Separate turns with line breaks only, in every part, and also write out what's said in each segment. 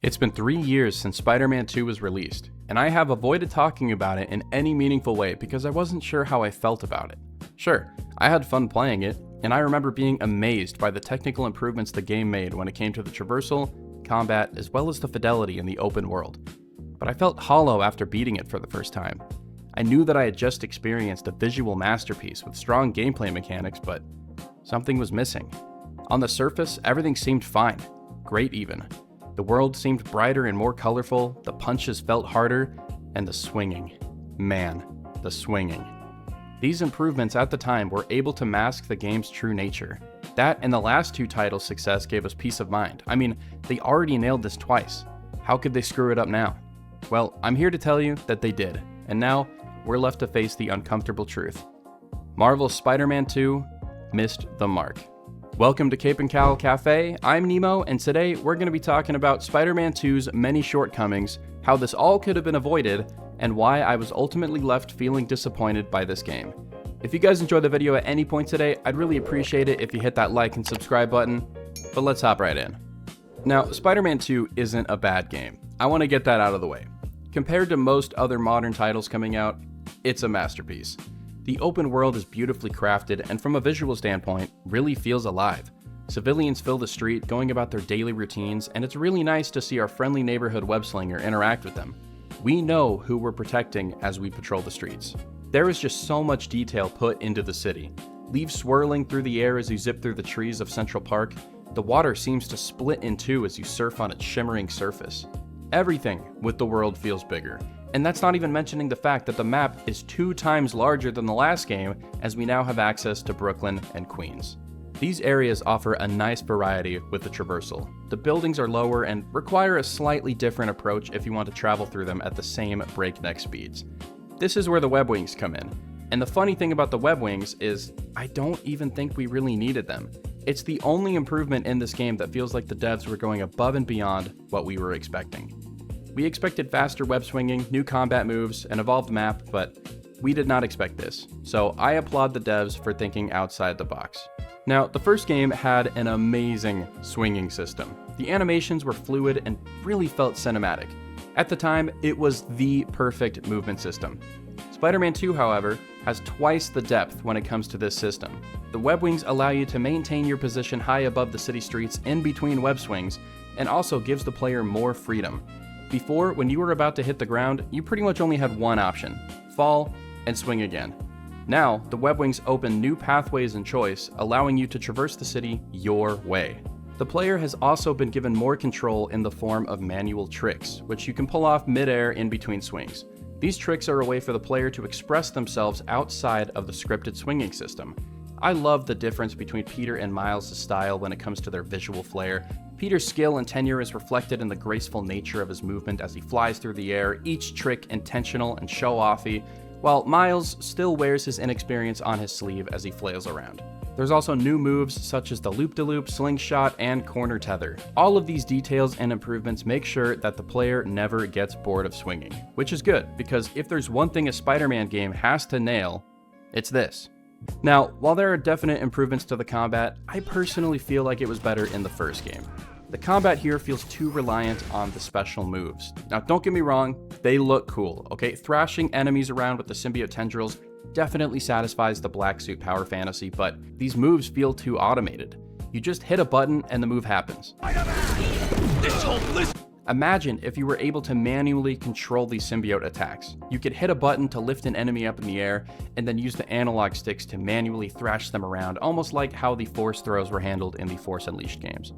It's been 3 years since Spider-Man 2 was released, and I have avoided talking about it in any meaningful way because I wasn't sure how I felt about it. Sure, I had fun playing it, and I remember being amazed by the technical improvements the game made when it came to the traversal, combat, as well as the fidelity in the open world. But I felt hollow after beating it for the first time. I knew that I had just experienced a visual masterpiece with strong gameplay mechanics, but something was missing. On the surface, everything seemed fine, great even. The world seemed brighter and more colorful, the punches felt harder, and the swinging. Man, the swinging. These improvements at the time were able to mask the game's true nature. That and the last two titles' success gave us peace of mind. I mean, they already nailed this twice. How could they screw it up now? Well, I'm here to tell you that they did, and now we're left to face the uncomfortable truth. Marvel's Spider-Man 2 missed the mark. Welcome to Cape and Cowl Cafe. I'm Nemo, and today we're going to be talking about Spider-Man 2's many shortcomings, how this all could have been avoided, and why I was ultimately left feeling disappointed by this game. If you guys enjoyed the video at any point today, I'd really appreciate it if you hit that like and subscribe button, but let's hop right in. Now, Spider-Man 2 isn't a bad game. I want to get that out of the way. Compared to most other modern titles coming out, it's a masterpiece. The open world is beautifully crafted and from a visual standpoint, really feels alive. Civilians fill the street going about their daily routines, and it's really nice to see our friendly neighborhood web-slinger interact with them. We know who we're protecting as we patrol the streets. There is just so much detail put into the city. Leaves swirling through the air as you zip through the trees of Central Park. The water seems to split in two as you surf on its shimmering surface. Everything with the world feels bigger. And that's not even mentioning the fact that the map is 2 times larger than the last game, as we now have access to Brooklyn and Queens. These areas offer a nice variety with the traversal. The buildings are lower and require a slightly different approach if you want to travel through them at the same breakneck speeds. This is where the web wings come in. And the funny thing about the web wings is, I don't even think we really needed them. It's the only improvement in this game that feels like the devs were going above and beyond what we were expecting. We expected faster web swinging, new combat moves, an evolved map, but we did not expect this. So I applaud the devs for thinking outside the box. Now, the first game had an amazing swinging system. The animations were fluid and really felt cinematic. At the time, it was the perfect movement system. Spider-Man 2, however, has twice the depth when it comes to this system. The web wings allow you to maintain your position high above the city streets in between web swings, and also gives the player more freedom. Before, when you were about to hit the ground, you pretty much only had one option: fall and swing again. Now, the web wings open new pathways and choice, allowing you to traverse the city your way. The player has also been given more control in the form of manual tricks, which you can pull off mid-air in between swings. These tricks are a way for the player to express themselves outside of the scripted swinging system. I love the difference between Peter and Miles' style when it comes to their visual flair. Peter's skill and tenure is reflected in the graceful nature of his movement as he flies through the air, each trick intentional and show-offy, while Miles still wears his inexperience on his sleeve as he flails around. There's also new moves such as the loop-de-loop, slingshot, and corner tether. All of these details and improvements make sure that the player never gets bored of swinging, which is good, because if there's one thing a Spider-Man game has to nail, it's this. Now, while there are definite improvements to the combat, I personally feel like it was better in the first game. The combat here feels too reliant on the special moves. Now, don't get me wrong, they look cool, okay? Thrashing enemies around with the symbiote tendrils definitely satisfies the black suit power fantasy, but these moves feel too automated. You just hit a button and the move happens. Imagine if you were able to manually control these symbiote attacks. You could hit a button to lift an enemy up in the air, and then use the analog sticks to manually thrash them around, almost like how the force throws were handled in the Force Unleashed games.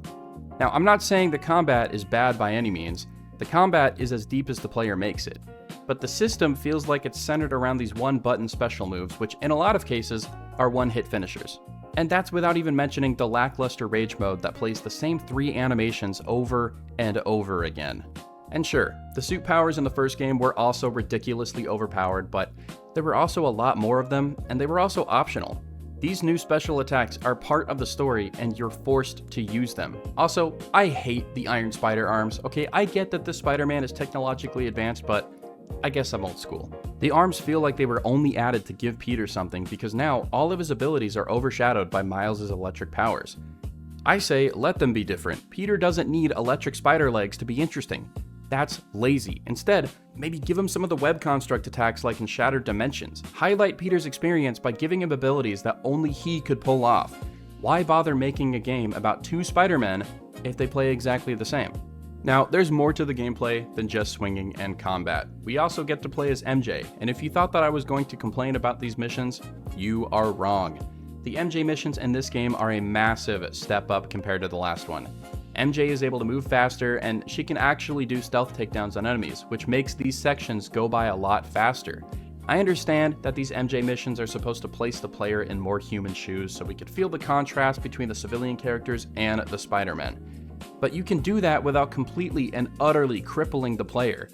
Now, I'm not saying the combat is bad by any means. The combat is as deep as the player makes it. But the system feels like it's centered around these one-button special moves, which in a lot of cases are one-hit finishers. And that's without even mentioning the lackluster rage mode that plays the same 3 animations over and over again. And sure, the suit powers in the first game were also ridiculously overpowered, but there were also a lot more of them, and they were also optional. These new special attacks are part of the story, and you're forced to use them. Also, I hate the Iron Spider arms. Okay, I get that this Spider-Man is technologically advanced, but I guess I'm old school. The arms feel like they were only added to give Peter something, because now all of his abilities are overshadowed by Miles' electric powers. I say let them be different. Peter doesn't need electric spider legs to be interesting. That's lazy. Instead, maybe give him some of the web construct attacks like in Shattered Dimensions. Highlight Peter's experience by giving him abilities that only he could pull off. Why bother making a game about two Spider-Men if they play exactly the same? Now, there's more to the gameplay than just swinging and combat. We also get to play as MJ, and if you thought that I was going to complain about these missions, you are wrong. The MJ missions in this game are a massive step up compared to the last one. MJ is able to move faster, and she can actually do stealth takedowns on enemies, which makes these sections go by a lot faster. I understand that these MJ missions are supposed to place the player in more human shoes so we could feel the contrast between the civilian characters and the Spider-Man. But you can do that without completely and utterly crippling the player.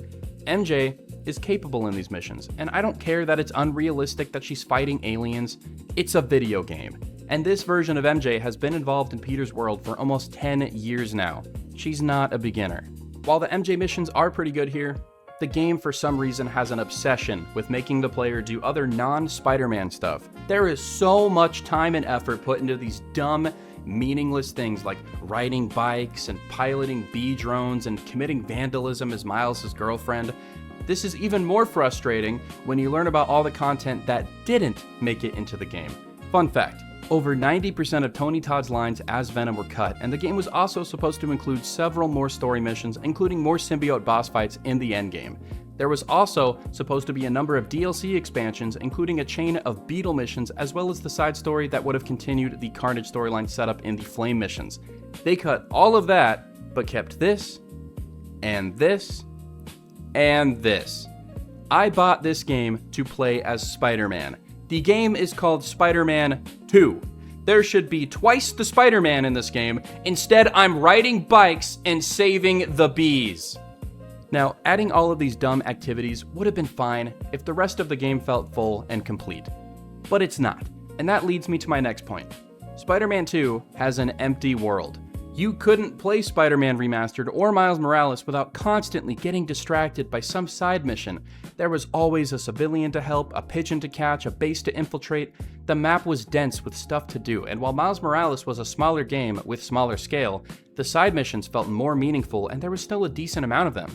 MJ is capable in these missions, and I don't care that it's unrealistic that she's fighting aliens. It's a video game, and this version of MJ has been involved in Peter's world for almost 10 years now. She's not a beginner. While the MJ missions are pretty good here, the game for some reason has an obsession with making the player do other non-Spider-Man stuff. There is so much time and effort put into these dumb, meaningless things like riding bikes and piloting bee drones and committing vandalism as Miles' girlfriend. This is even more frustrating when you learn about all the content that didn't make it into the game. Fun fact, over 90% of Tony Todd's lines as Venom were cut, and the game was also supposed to include several more story missions, including more symbiote boss fights in the endgame. There was also supposed to be a number of DLC expansions, including a chain of Beetle missions, as well as the side story that would have continued the Carnage storyline setup in the Flame missions. They cut all of that, but kept this, and this, and this. I bought this game to play as Spider-Man. The game is called Spider-Man 2. There should be twice the Spider-Man in this game. Instead, I'm riding bikes and saving the bees. Now, adding all of these dumb activities would have been fine if the rest of the game felt full and complete. But it's not, and that leads me to my next point. Spider-Man 2 has an empty world. You couldn't play Spider-Man Remastered or Miles Morales without constantly getting distracted by some side mission. There was always a civilian to help, a pigeon to catch, a base to infiltrate. The map was dense with stuff to do, and while Miles Morales was a smaller game with smaller scale, the side missions felt more meaningful and there was still a decent amount of them.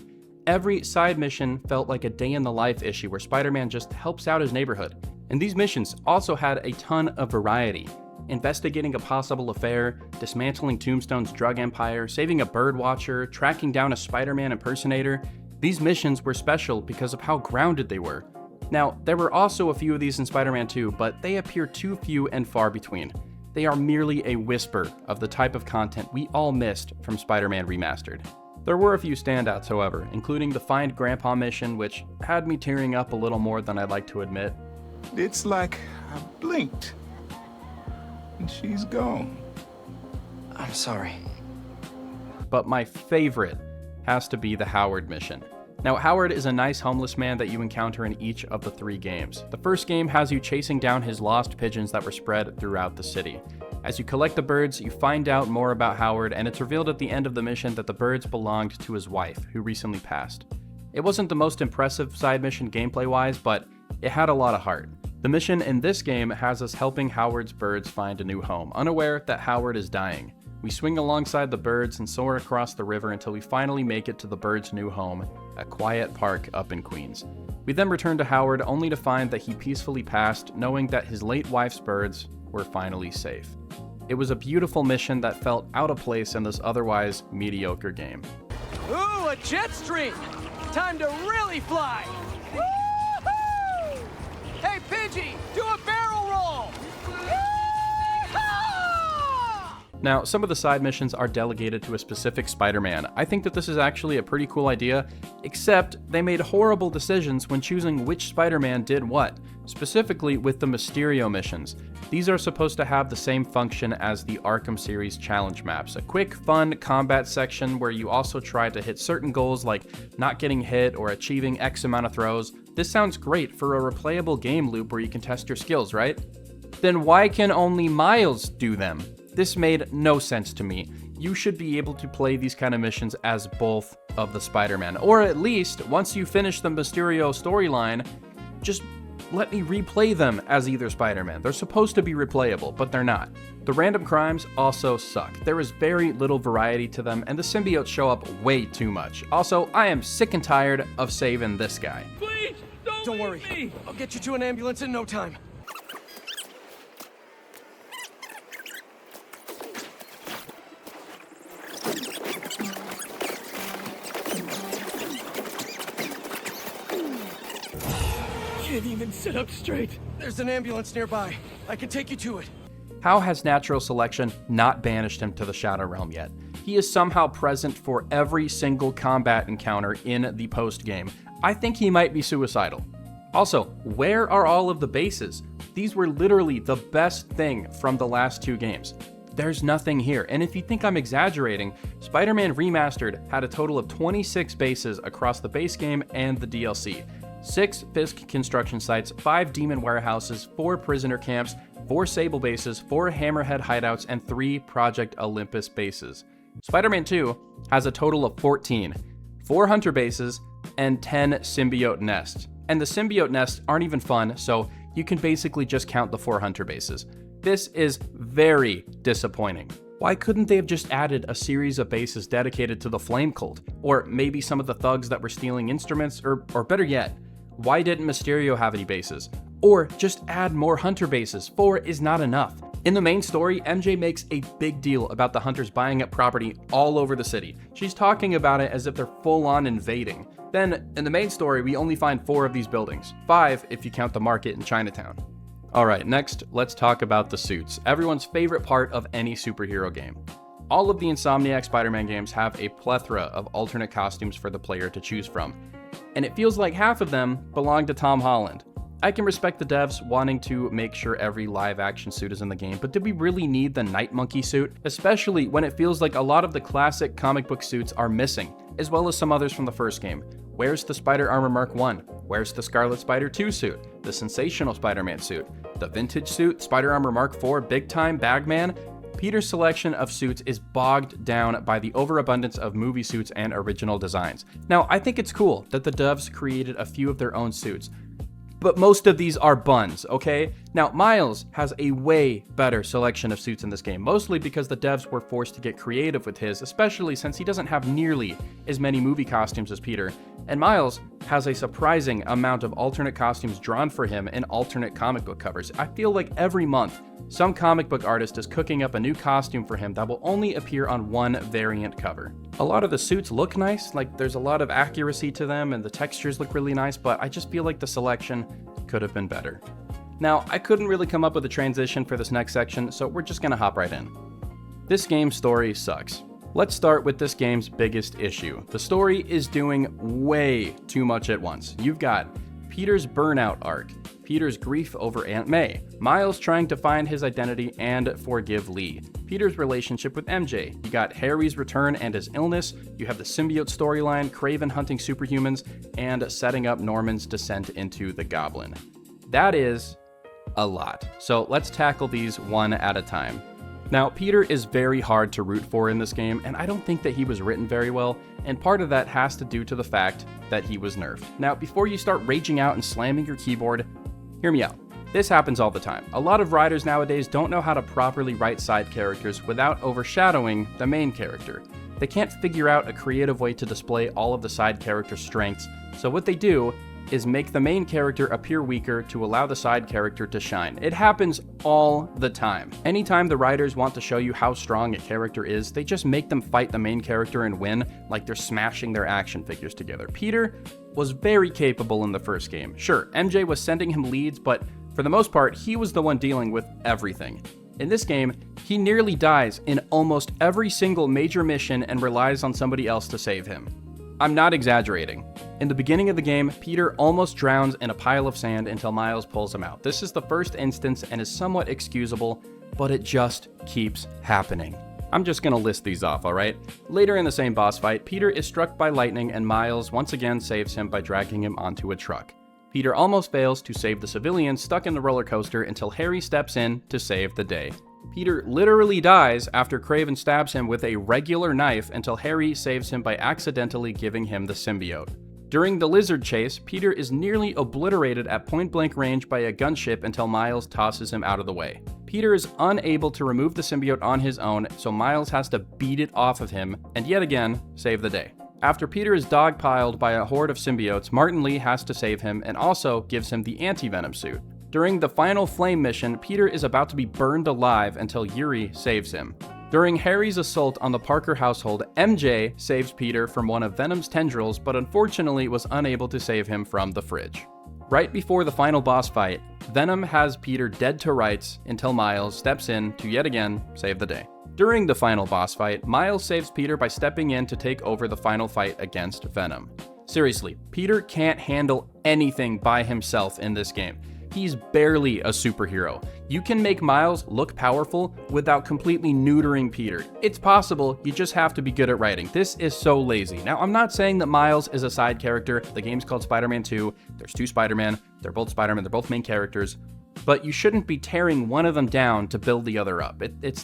Every side mission felt like a day-in-the-life issue where Spider-Man just helps out his neighborhood. And these missions also had a ton of variety. Investigating a possible affair, dismantling Tombstone's drug empire, saving a birdwatcher, tracking down a Spider-Man impersonator. These missions were special because of how grounded they were. Now, there were also a few of these in Spider-Man 2, but they appear too few and far between. They are merely a whisper of the type of content we all missed from Spider-Man Remastered. There were a few standouts, however, including the Find Grandpa mission, which had me tearing up a little more than I'd like to admit.
It's like I blinked, and she's gone.
I'm sorry.
But my favorite has to be the Howard mission. Now, Howard is a nice homeless man that you encounter in each of the 3 games. The first game has you chasing down his lost pigeons that were spread throughout the city. As you collect the birds, you find out more about Howard, and it's revealed at the end of the mission that the birds belonged to his wife, who recently passed. It wasn't the most impressive side mission gameplay-wise, but it had a lot of heart. The mission in this game has us helping Howard's birds find a new home, unaware that Howard is dying. We swing alongside the birds and soar across the river until we finally make it to the birds' new home, a quiet park up in Queens. We then return to Howard only to find that he peacefully passed, knowing that his late wife's birds were finally safe. It was a beautiful mission that felt out of place in this otherwise mediocre game.
Ooh, a jet stream! Time to really fly! Woo-hoo! Hey, Pidgey, do a barrel roll!
Now, some of the side missions are delegated to a specific Spider-Man. I think that this is actually a pretty cool idea, except they made horrible decisions when choosing which Spider-Man did what, specifically with the Mysterio missions. These are supposed to have the same function as the Arkham series challenge maps, a quick, fun combat section where you also try to hit certain goals like not getting hit or achieving X amount of throws. This sounds great for a replayable game loop where you can test your skills, right? Then why can only Miles do them? This made no sense to me. You should be able to play these kind of missions as both of the Spider-Man, or at least, once you finish the Mysterio storyline, just let me replay them as either Spider-Man. They're supposed to be replayable, but they're not. The random crimes also suck. There is very little variety to them, and the symbiotes show up way too much. Also, I am sick and tired of saving this guy.
Please, don't worry. Me. I'll get you to an ambulance in no time. Can't even sit up straight. There's an ambulance nearby. I can take you to it.
How has natural selection not banished him to the Shadow Realm yet? He is somehow present for every single combat encounter in the post-game. I think he might be suicidal. Also, where are all of the bases? These were literally the best thing from the last 2 games. There's nothing here, and if you think I'm exaggerating, Spider-Man Remastered had a total of 26 bases across the base game and the DLC. 6 Fisk construction sites, 5 demon warehouses, 4 prisoner camps, 4 Sable bases, 4 Hammerhead hideouts, and 3 Project Olympus bases. Spider-Man 2 has a total of 14, 4 Hunter bases, and 10 symbiote nests. And the symbiote nests aren't even fun, so you can basically just count the 4 Hunter bases. This is very disappointing. Why couldn't they have just added a series of bases dedicated to the Flame Cult? Or maybe some of the thugs that were stealing instruments, or better yet, why didn't Mysterio have any bases? Or just add more Hunter bases. 4 is not enough. In the main story, MJ makes a big deal about the Hunters buying up property all over the city. She's talking about it as if they're full-on invading. Then, in the main story, we only find 4 of these buildings. 5 if you count the market in Chinatown. Alright, next, let's talk about the suits. Everyone's favorite part of any superhero game. All of the Insomniac Spider-Man games have a plethora of alternate costumes for the player to choose from. And it feels like half of them belong to Tom Holland. I can respect the devs wanting to make sure every live-action suit is in the game, but did we really need the Night Monkey suit? Especially when it feels like a lot of the classic comic book suits are missing, as well as some others from the first game. Where's the Spider Armor Mark 1? Where's the Scarlet Spider 2 suit? The Sensational Spider-Man suit? The Vintage suit? Spider Armor Mark 4? Big Time? Bagman? Peter's selection of suits is bogged down by the overabundance of movie suits and original designs. Now, I think it's cool that the devs created a few of their own suits, but most of these are buns, okay? Now, Miles has a way better selection of suits in this game, mostly because the devs were forced to get creative with his, especially since he doesn't have nearly as many movie costumes as Peter, and Miles has a surprising amount of alternate costumes drawn for him in alternate comic book covers. I feel like every month, some comic book artist is cooking up a new costume for him that will only appear on one variant cover. A lot of the suits look nice, like there's a lot of accuracy to them and the textures look really nice, but I just feel like the selection could have been better. Now, I couldn't really come up with a transition for this next section, so we're just gonna hop right in. This game's story sucks. Let's start with this game's biggest issue. The story is doing way too much at once. You've got Peter's burnout arc, Peter's grief over Aunt May, Miles trying to find his identity and forgive Lee, Peter's relationship with MJ, you got Harry's return and his illness, you have the symbiote storyline, Kraven hunting superhumans, and setting up Norman's descent into the Goblin. That is a lot. So let's tackle these one at a time. Now, Peter is very hard to root for in this game, and I don't think that he was written very well, and part of that has to do to the fact that he was nerfed. Now, before you start raging out and slamming your keyboard, hear me out. This happens all the time. A lot of writers nowadays don't know how to properly write side characters without overshadowing the main character. They can't figure out a creative way to display all of the side character's strengths, so what they do is make the main character appear weaker to allow the side character to shine. It happens all the time. Anytime the writers want to show you how strong a character is, they just make them fight the main character and win, like they're smashing their action figures together. Peter was very capable in the first game. Sure, MJ was sending him leads, but for the most part, he was the one dealing with everything. In this game, he nearly dies in almost every single major mission and relies on somebody else to save him. I'm not exaggerating. In the beginning of the game, Peter almost drowns in a pile of sand until Miles pulls him out. This is the first instance and is somewhat excusable, but it just keeps happening. I'm just gonna list these off, alright? Later in the same boss fight, Peter is struck by lightning and Miles once again saves him by dragging him onto a truck. Peter almost fails to save the civilians stuck in the roller coaster until Harry steps in to save the day. Peter literally dies after Kraven stabs him with a regular knife until Harry saves him by accidentally giving him the symbiote. During the lizard chase, Peter is nearly obliterated at point-blank range by a gunship until Miles tosses him out of the way. Peter is unable to remove the symbiote on his own, so Miles has to beat it off of him and yet again save the day. After Peter is dogpiled by a horde of symbiotes, Martin Lee has to save him and also gives him the anti-venom suit. During the final flame mission, Peter is about to be burned alive until Yuri saves him. During Harry's assault on the Parker household, MJ saves Peter from one of Venom's tendrils, but unfortunately was unable to save him from the fridge. Right before the final boss fight, Venom has Peter dead to rights until Miles steps in to yet again save the day. During the final boss fight, Miles saves Peter by stepping in to take over the final fight against Venom. Seriously, Peter can't handle anything by himself in this game. He's barely a superhero. You can make Miles look powerful without completely neutering Peter. It's possible, you just have to be good at writing. This is so lazy. Now, I'm not saying that Miles is a side character. The game's called Spider-Man 2. There's two Spider-Man. They're both Spider-Man. They're both main characters. But you shouldn't be tearing one of them down to build the other up. It's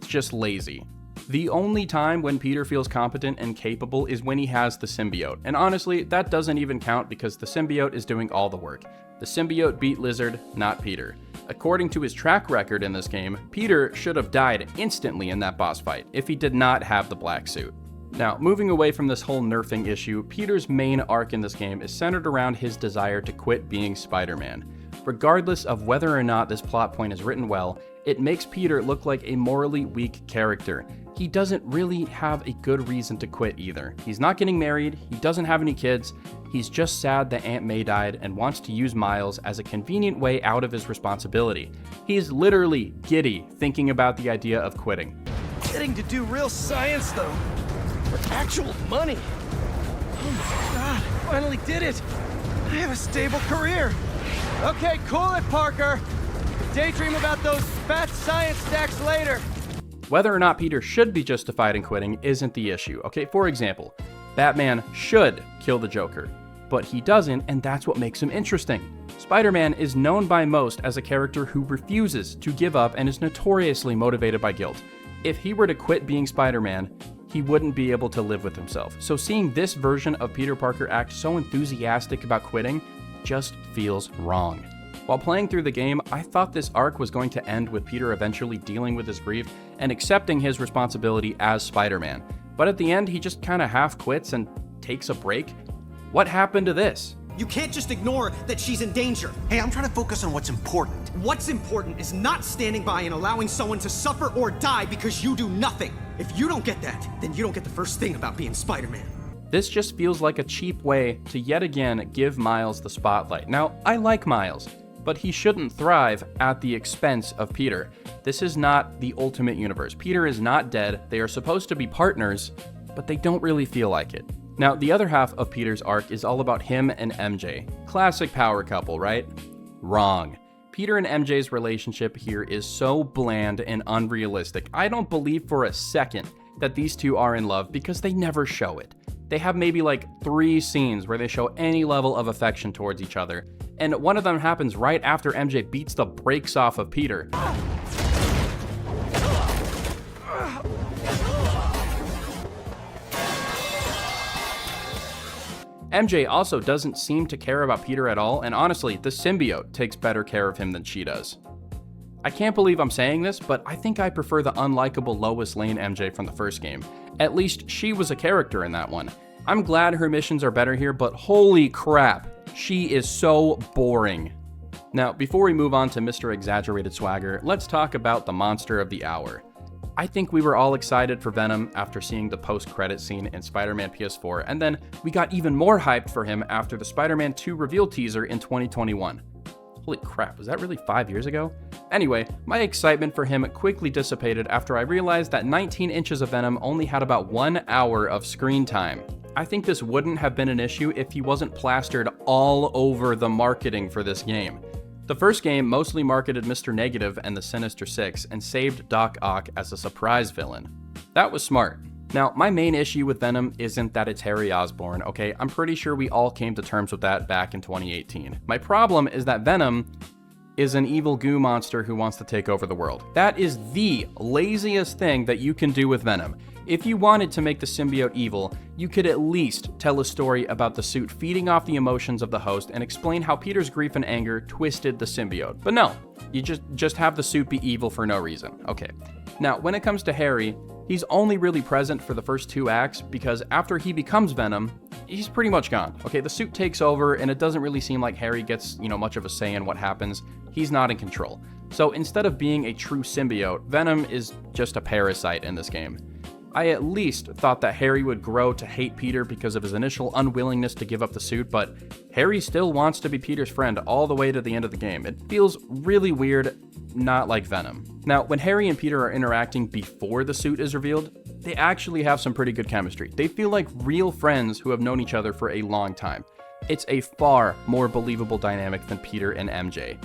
just lazy. The only time when Peter feels competent and capable is when he has the symbiote. And honestly, that doesn't even count because the symbiote is doing all the work. The symbiote beat Lizard, not Peter. According to his track record in this game, Peter should have died instantly in that boss fight if he did not have the black suit. Now, moving away from this whole nerfing issue, Peter's main arc in this game is centered around his desire to quit being Spider-Man. Regardless of whether or not this plot point is written well, it makes Peter look like a morally weak character. He doesn't really have a good reason to quit either. He's not getting married, he doesn't have any kids, he's just sad that Aunt May died and wants to use Miles as a convenient way out of his responsibility. He's literally giddy thinking about the idea of quitting.
Getting to do real science, though. For actual money. Oh my god, finally did it. I have a stable career. Okay, cool it, Parker. Daydream about those fat science stacks later.
Whether or not Peter should be justified in quitting isn't the issue. Okay, for example, Batman should kill the Joker, but he doesn't, and that's what makes him interesting. Spider-Man is known by most as a character who refuses to give up and is notoriously motivated by guilt. If he were to quit being Spider-Man, he wouldn't be able to live with himself. So seeing this version of Peter Parker act so enthusiastic about quitting just feels wrong. While playing through the game, I thought this arc was going to end with Peter eventually dealing with his grief and accepting his responsibility as Spider-Man. But at the end, he just kinda half quits and takes a break. What happened to this?
You can't just ignore that she's in danger.
Hey, I'm trying to focus on what's important.
What's important is not standing by and allowing someone to suffer or die because you do nothing. If you don't get that, then you don't get the first thing about being Spider-Man.
This just feels like a cheap way to yet again give Miles the spotlight. Now, I like Miles, but he shouldn't thrive at the expense of Peter. This is not the Ultimate Universe. Peter is not dead. They are supposed to be partners, but they don't really feel like it. Now, the other half of Peter's arc is all about him and MJ. Classic power couple, right? Wrong. Peter and MJ's relationship here is so bland and unrealistic. I don't believe for a second that these two are in love because they never show it. They have maybe like 3 scenes where they show any level of affection towards each other, and one of them happens right after MJ beats the brakes off of Peter. MJ also doesn't seem to care about Peter at all, and honestly, the symbiote takes better care of him than she does. I can't believe I'm saying this, but I think I prefer the unlikable Lois Lane MJ from the first game. At least she was a character in that one. I'm glad her missions are better here, but holy crap, she is so boring. Now, before we move on to Mr. Exaggerated Swagger, let's talk about the monster of the hour. I think we were all excited for Venom after seeing the post-credit scene in Spider-Man PS4, and then we got even more hyped for him after the Spider-Man 2 reveal teaser in 2021. Holy crap, was that really 5 years ago? Anyway, my excitement for him quickly dissipated after I realized that 19 Inches of Venom only had about 1 hour of screen time. I think this wouldn't have been an issue if he wasn't plastered all over the marketing for this game. The first game mostly marketed Mr. Negative and the Sinister Six and saved Doc Ock as a surprise villain. That was smart. Now, my main issue with Venom isn't that it's Harry Osborn, okay? I'm pretty sure we all came to terms with that back in 2018. My problem is that Venom is an evil goo monster who wants to take over the world. That is the laziest thing that you can do with Venom. If you wanted to make the symbiote evil, you could at least tell a story about the suit feeding off the emotions of the host and explain how Peter's grief and anger twisted the symbiote. But no, you just have the suit be evil for no reason. Okay. Now, when it comes to Harry, he's only really present for the first 2 acts because after he becomes Venom, he's pretty much gone. Okay, the suit takes over and it doesn't really seem like Harry gets, much of a say in what happens. He's not in control. So instead of being a true symbiote, Venom is just a parasite in this game. I at least thought that Harry would grow to hate Peter because of his initial unwillingness to give up the suit, but Harry still wants to be Peter's friend all the way to the end of the game. It feels really weird, not like Venom. Now, when Harry and Peter are interacting before the suit is revealed, they actually have some pretty good chemistry. They feel like real friends who have known each other for a long time. It's a far more believable dynamic than Peter and MJ.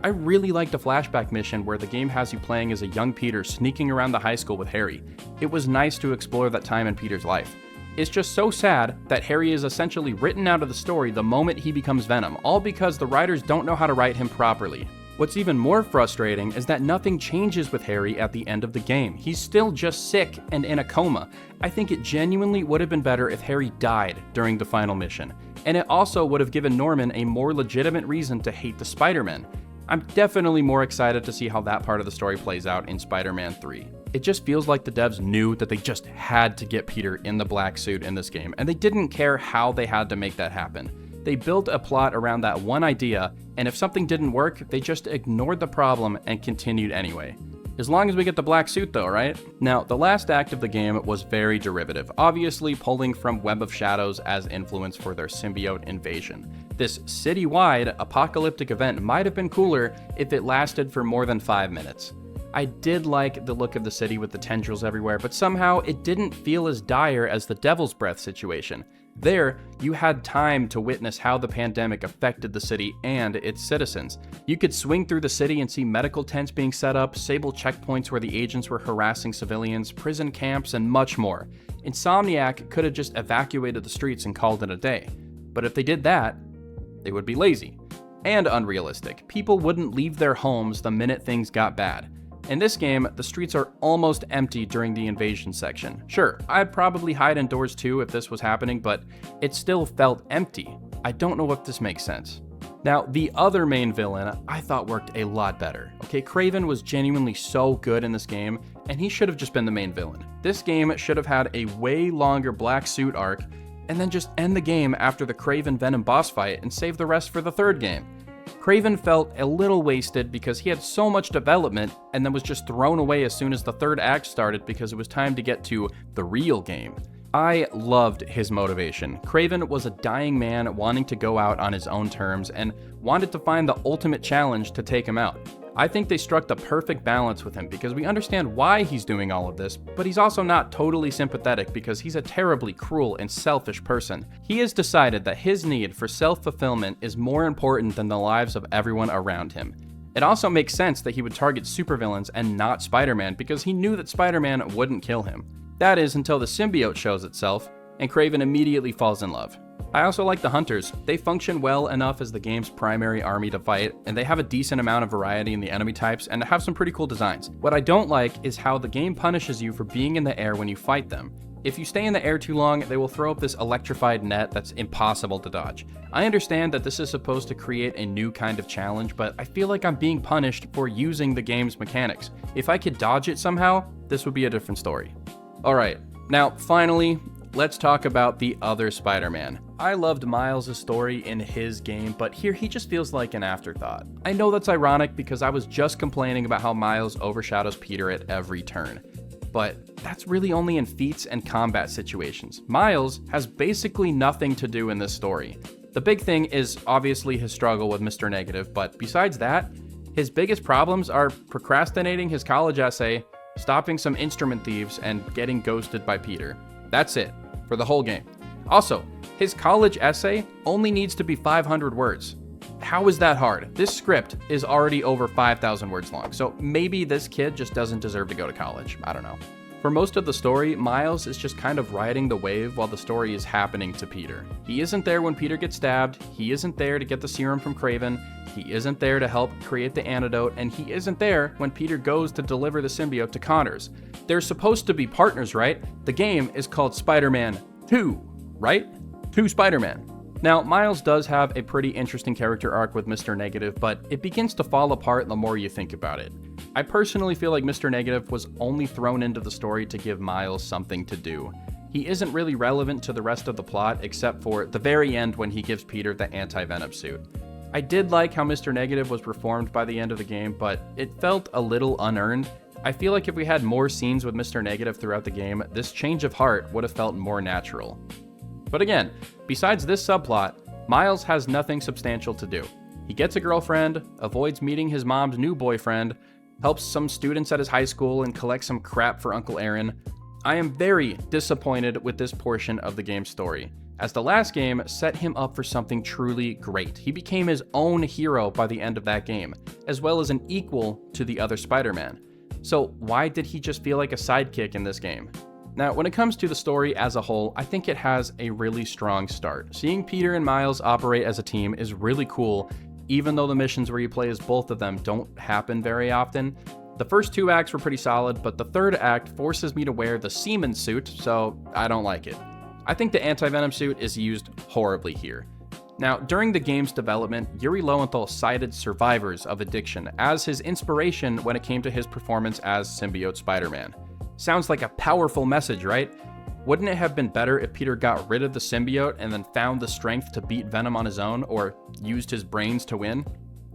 I really like the flashback mission where the game has you playing as a young Peter sneaking around the high school with Harry. It was nice to explore that time in Peter's life. It's just so sad that Harry is essentially written out of the story the moment he becomes Venom, all because the writers don't know how to write him properly. What's even more frustrating is that nothing changes with Harry at the end of the game. He's still just sick and in a coma. I think it genuinely would have been better if Harry died during the final mission. And it also would have given Norman a more legitimate reason to hate the Spider-Man. I'm definitely more excited to see how that part of the story plays out in Spider-Man 3. It just feels like the devs knew that they just had to get Peter in the black suit in this game, and they didn't care how they had to make that happen. They built a plot around that one idea, and if something didn't work, they just ignored the problem and continued anyway. As long as we get the black suit though, right? Now, the last act of the game was very derivative, obviously pulling from Web of Shadows as influence for their symbiote invasion. This city-wide apocalyptic event might have been cooler if it lasted for more than 5 minutes. I did like the look of the city with the tendrils everywhere, but somehow it didn't feel as dire as the Devil's Breath situation. There, you had time to witness how the pandemic affected the city and its citizens. You could swing through the city and see medical tents being set up, Sable checkpoints where the agents were harassing civilians, prison camps, and much more. Insomniac could have just evacuated the streets and called it a day. But if they did that, they would be lazy and unrealistic. People wouldn't leave their homes the minute things got bad. In this game, the streets are almost empty during the invasion section. Sure, I'd probably hide indoors too if this was happening, but it still felt empty. I don't know if this makes sense. Now, the other main villain I thought worked a lot better. Okay, Kraven was genuinely so good in this game, and he should have just been the main villain. This game should have had a way longer black suit arc, and then just end the game after the Kraven Venom boss fight and save the rest for the third game. Kraven felt a little wasted because he had so much development and then was just thrown away as soon as the third act started because it was time to get to the real game. I loved his motivation. Kraven was a dying man wanting to go out on his own terms and wanted to find the ultimate challenge to take him out. I think they struck the perfect balance with him because we understand why he's doing all of this, but he's also not totally sympathetic because he's a terribly cruel and selfish person. He has decided that his need for self-fulfillment is more important than the lives of everyone around him. It also makes sense that he would target supervillains and not Spider-Man because he knew that Spider-Man wouldn't kill him. That is until the symbiote shows itself, and Kraven immediately falls in love. I also like the Hunters. They function well enough as the game's primary army to fight, and they have a decent amount of variety in the enemy types and have some pretty cool designs. What I don't like is how the game punishes you for being in the air when you fight them. If you stay in the air too long, they will throw up this electrified net that's impossible to dodge. I understand that this is supposed to create a new kind of challenge, but I feel like I'm being punished for using the game's mechanics. If I could dodge it somehow, this would be a different story. Alright, now finally, let's talk about the other Spider-Man. I loved Miles' story in his game, but here he just feels like an afterthought. I know that's ironic because I was just complaining about how Miles overshadows Peter at every turn. But that's really only in feats and combat situations. Miles has basically nothing to do in this story. The big thing is obviously his struggle with Mr. Negative, but besides that, his biggest problems are procrastinating his college essay, stopping some instrument thieves, and getting ghosted by Peter. That's it, for the whole game. Also, his college essay only needs to be 500 words. How is that hard? This script is already over 5,000 words long, so maybe this kid just doesn't deserve to go to college. I don't know. For most of the story, Miles is just kind of riding the wave while the story is happening to Peter. He isn't there when Peter gets stabbed, he isn't there to get the serum from Craven, he isn't there to help create the antidote, and he isn't there when Peter goes to deliver the symbiote to Connors. They're supposed to be partners, right? The game is called Spider-Man 2, right? 2 Spider-Man. Now, Miles does have a pretty interesting character arc with Mr. Negative, but it begins to fall apart the more you think about it. I personally feel like Mr. Negative was only thrown into the story to give Miles something to do. He isn't really relevant to the rest of the plot except for the very end when he gives Peter the anti-venom suit. I did like how Mr. Negative was reformed by the end of the game, but it felt a little unearned. I feel like if we had more scenes with Mr. Negative throughout the game, this change of heart would have felt more natural. But again, besides this subplot, Miles has nothing substantial to do. He gets a girlfriend, avoids meeting his mom's new boyfriend, helps some students at his high school, and collects some crap for Uncle Aaron. I am very disappointed with this portion of the game's story, as the last game set him up for something truly great. He became his own hero by the end of that game, as well as an equal to the other Spider-Man. So why did he just feel like a sidekick in this game? Now, when it comes to the story as a whole, I think it has a really strong start. Seeing Peter and Miles operate as a team is really cool, even though the missions where you play as both of them don't happen very often. The first 2 acts were pretty solid, but the third act forces me to wear the Seaman suit, so I don't like it. I think the anti-venom suit is used horribly here. Now, during the game's development, Yuri Lowenthal cited survivors of addiction as his inspiration when it came to his performance as symbiote Spider-Man. Sounds like a powerful message, right? Wouldn't it have been better if Peter got rid of the symbiote and then found the strength to beat Venom on his own, or used his brains to win?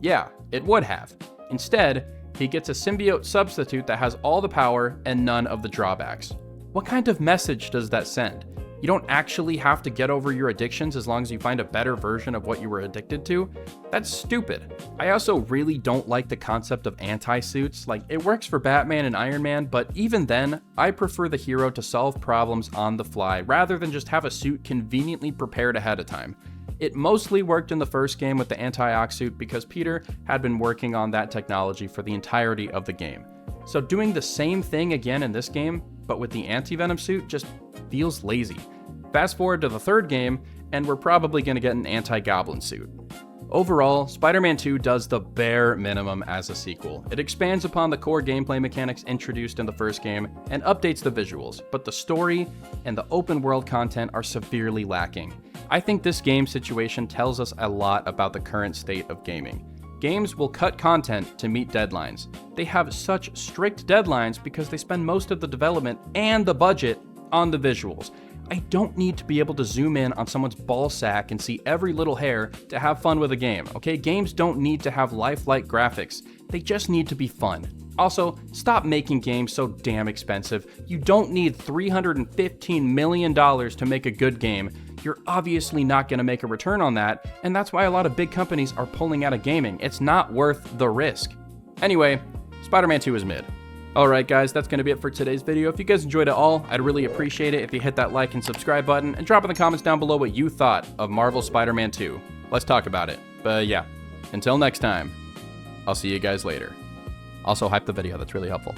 Yeah, it would have. Instead, he gets a symbiote substitute that has all the power and none of the drawbacks. What kind of message does that send? You don't actually have to get over your addictions as long as you find a better version of what you were addicted to? That's stupid. I also really don't like the concept of anti-suits. Like, it works for Batman and Iron Man, but even then, I prefer the hero to solve problems on the fly rather than just have a suit conveniently prepared ahead of time. It mostly worked in the first game with the anti-ox suit because Peter had been working on that technology for the entirety of the game. So doing the same thing again in this game, but with the anti-venom suit, just feels lazy. Fast forward to the third game, and we're probably going to get an anti-goblin suit. Overall, Spider-Man 2 does the bare minimum as a sequel. It expands upon the core gameplay mechanics introduced in the first game and updates the visuals, but the story and the open world content are severely lacking. I think this game situation tells us a lot about the current state of gaming. Games will cut content to meet deadlines. They have such strict deadlines because they spend most of the development and the budget on the visuals. I don't need to be able to zoom in on someone's ball sack and see every little hair to have fun with a game, okay? Games don't need to have lifelike graphics. They just need to be fun. Also, stop making games so damn expensive. You don't need $315 million to make a good game. You're obviously not going to make a return on that, and that's why a lot of big companies are pulling out of gaming. It's not worth the risk. Anyway, Spider-Man 2 is mid. Alright guys, that's going to be it for today's video. If you guys enjoyed it all, I'd really appreciate it if you hit that like and subscribe button, and drop in the comments down below what you thought of Marvel's Spider-Man 2. Let's talk about it. But yeah, until next time, I'll see you guys later. Also hype the video, that's really helpful.